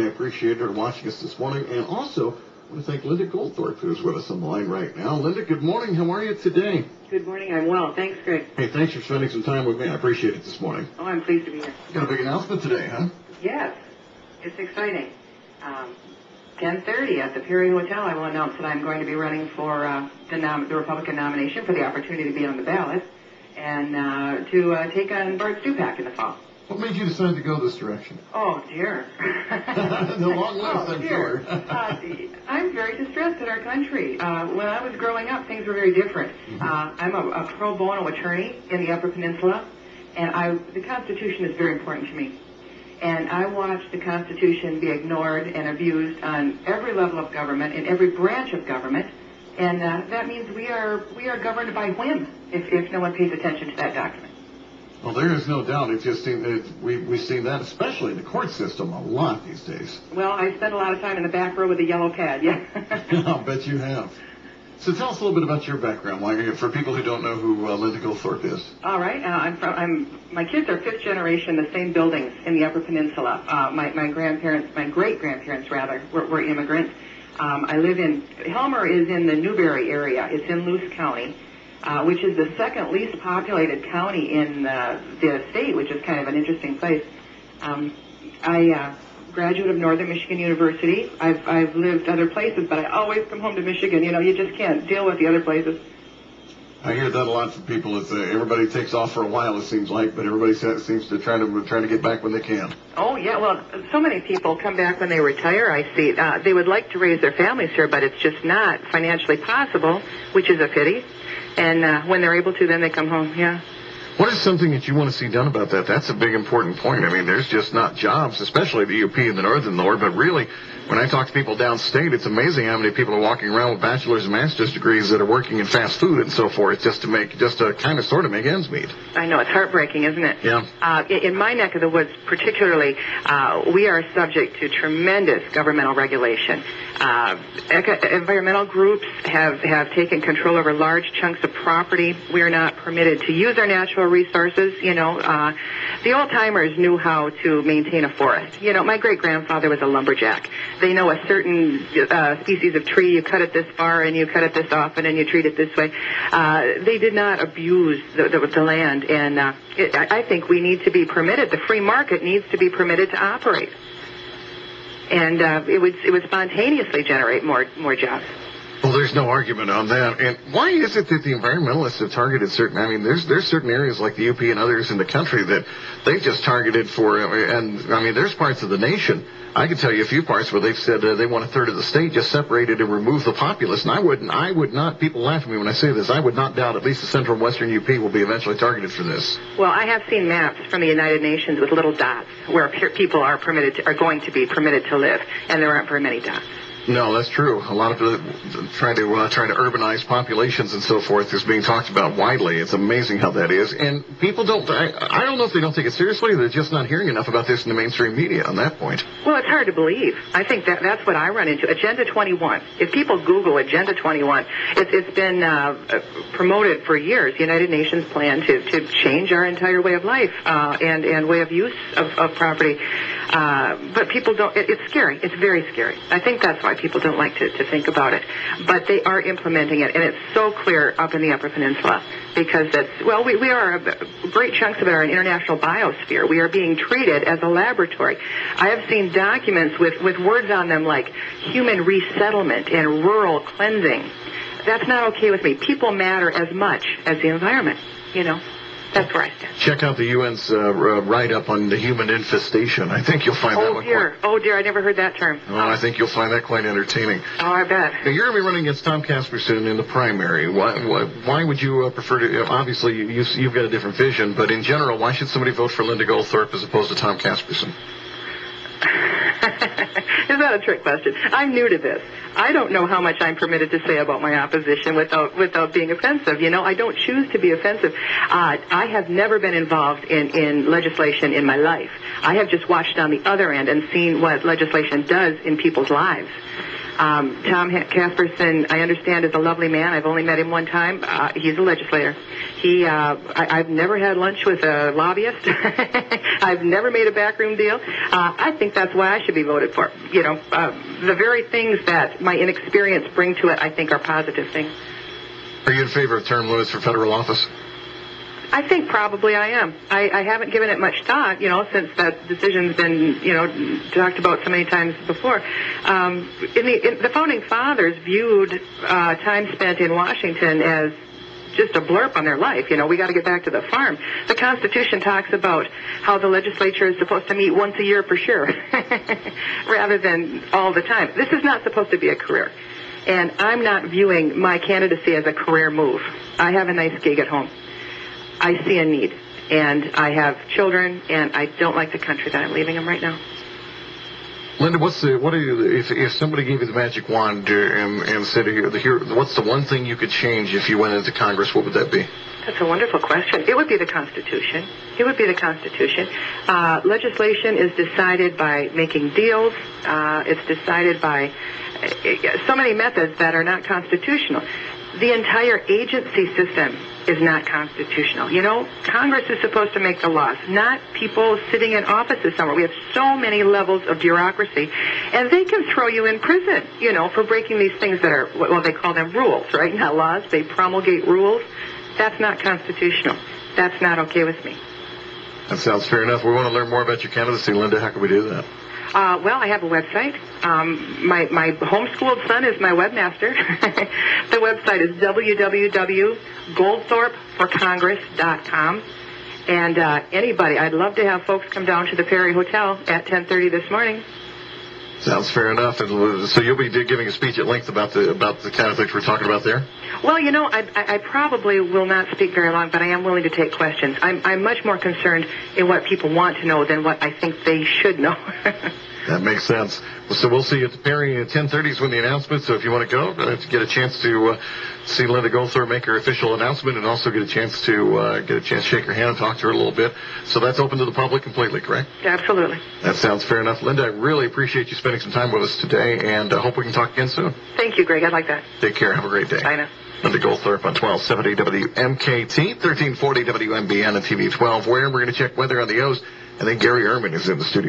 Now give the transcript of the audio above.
I appreciate her watching us this morning. And also, I want to thank Linda Goldthorpe, who's with us on the line right now. Linda, good morning. How are you today? Good morning. I'm well. Thanks, Greg. Hey, thanks for spending some time with me. I appreciate it this morning. Oh, I'm pleased to be here. Got a big announcement today, huh? Yes. It's exciting. 10:30 at the Perry Hotel, I will announce that I'm going to be running for the Republican nomination for the opportunity to be on the ballot and to take on Bart Stupak in the fall. What made you decide to go this direction? Oh, dear. The long list, I'm sure. I'm very distressed in our country. When I was growing up, things were very different. I'm a pro bono attorney in the Upper Peninsula, and the Constitution is very important to me. And I watched the Constitution be ignored and abused on every level of government, in every branch of government, and that means we are governed by whim if no one pays attention to that document. Well, there is no doubt. We've seen that, especially in the court system, a lot these days. Well, I spent a lot of time in the back row with a yellow pad, yeah. I'll bet you have. So tell us a little bit about your background, for people who don't know who Linda Goldthorpe is. All right. My kids are fifth generation, the same buildings in the Upper Peninsula. My great-grandparents, rather, were immigrants. I live in, Helmer is in the Newberry area. It's in Luce County, which is the second least populated county in the state, which is kind of an interesting place. I graduate of Northern Michigan University. I've lived other places, but I always come home to Michigan. You know, you just can't deal with the other places. I hear that a lot from people. Everybody takes off for a while, it seems like, but everybody seems to try to get back when they can. Oh, yeah. Well, so many people come back when they retire, I see. They would like to raise their families here, but it's just not financially possible, which is a pity. And when they're able to, then they come home, yeah. What is something that you want to see done about that? That's a big, important point. I mean, there's just not jobs, especially the UP and the Northern Lord, but really, when I talk to people downstate, it's amazing how many people are walking around with bachelor's and master's degrees that are working in fast food and so forth just to kind of sort of make ends meet. I know, it's heartbreaking, isn't it? Yeah. In my neck of the woods, particularly, we are subject to tremendous governmental regulation. Environmental groups have taken control over large chunks of property. We are not permitted to use our natural resources. You know, the old-timers knew how to maintain a forest. You know, my great-grandfather was a lumberjack. They know a certain species of tree, you cut it this far and you cut it this often and you treat it this way. They did not abuse the land, and I think we need to be permitted. The free market needs to be permitted to operate. And it would spontaneously generate more jobs. Well, there's no argument on that. And why is it that the environmentalists have targeted certain, I mean, there's certain areas like the UP and others in the country that they've just targeted for, and I mean, there's parts of the nation, I can tell you a few parts where they've said they want a third of the state just separated and remove the populace. And I would not, people laugh at me when I say this, I would not doubt at least the central and western UP will be eventually targeted for this. Well, I have seen maps from the United Nations with little dots where people are going to be permitted to live, and there aren't very many dots. No, that's true. A lot of people trying to urbanize populations and so forth is being talked about widely. It's amazing how that is. And people don't, I don't know if they don't take it seriously, they're just not hearing enough about this in the mainstream media on that point. Well, it's hard to believe. I think that's what I run into. Agenda 21. If people Google Agenda 21, it's been promoted for years. The United Nations plan to change our entire way of life and way of use of property. But people don't, it's scary. It's very scary. I think that's why people don't like to think about it. But they are implementing it, and it's so clear up in the Upper Peninsula because we are, great chunks of it are an international biosphere. We are being treated as a laboratory. I have seen documents with words on them like human resettlement and rural cleansing. That's not okay with me. People matter as much as the environment, you know. That's where I stand. Check out the UN's write-up on the human infestation. I think you'll find that one Oh, dear, I never heard that term. Well, I think you'll find that quite entertaining. Oh, I bet. Now, you're going to be running against Tom Casperson in the primary. Why would you prefer to, obviously, you've got a different vision, but in general, why should somebody vote for Linda Goldthorpe as opposed to Tom Casperson? Is that a trick question? I'm new to this. I don't know how much I'm permitted to say about my opposition without being offensive. You know, I don't choose to be offensive. I have never been involved in legislation in my life. I have just watched on the other end and seen what legislation does in people's lives. Tom Casperson, I understand, is a lovely man. I've only met him one time. He's a legislator. I've never had lunch with a lobbyist. I've never made a backroom deal. I think that's why I should be voted for. The very things that my inexperience bring to it, I think, are positive things. Are you in favor of term limits for federal office? I think probably I am. I haven't given it much thought, since that decision's been, talked about so many times before. The Founding Fathers viewed time spent in Washington as just a blurb on their life. We got to get back to the farm. The Constitution talks about how the legislature is supposed to meet once a year for sure, rather than all the time. This is not supposed to be a career. And I'm not viewing my candidacy as a career move. I have a nice gig at home. I see a need, and I have children, and I don't like the country that I'm leaving them right now. Linda, if somebody gave you the magic wand and said, what's the one thing you could change if you went into Congress, what would that be? That's a wonderful question. It would be the Constitution. Legislation is decided by making deals. It's decided by so many methods that are not constitutional. The entire agency system is not constitutional. Congress is supposed to make the laws, not people sitting in offices somewhere. We have so many levels of bureaucracy, and they can throw you in prison, for breaking these things that are, well, they call them rules, right? Not laws. They promulgate rules. That's not constitutional. That's not okay with me. That sounds fair enough. We want to learn more about your candidacy, Linda. How can we do that? Well, I have a website. My homeschooled son is my webmaster. The website is www.goldthorpeforcongress.com. And anybody, I'd love to have folks come down to the Perry Hotel at 10:30 this morning. Sounds fair enough. And so you'll be giving a speech at length about the kind of things we're talking about there? Well, I probably will not speak very long, but I am willing to take questions. I'm much more concerned in what people want to know than what I think they should know. That makes sense. So we'll see you at the Perry at 10:30 is when the announcement. So if you want to go, get a chance to see Linda Goldthorpe make her official announcement, and also get a chance to shake her hand and talk to her a little bit. So that's open to the public completely, correct? Absolutely. That sounds fair enough. Linda, I really appreciate you spending some time with us today, and I hope we can talk again soon. Thank you, Greg. I'd like that. Take care. Have a great day. Bye now. Linda Goldthorpe on 1270 WMKT, 1340 WMBN and TV 12. Where we're going to check weather on the O's, and then Gary Ehrman is in the studio.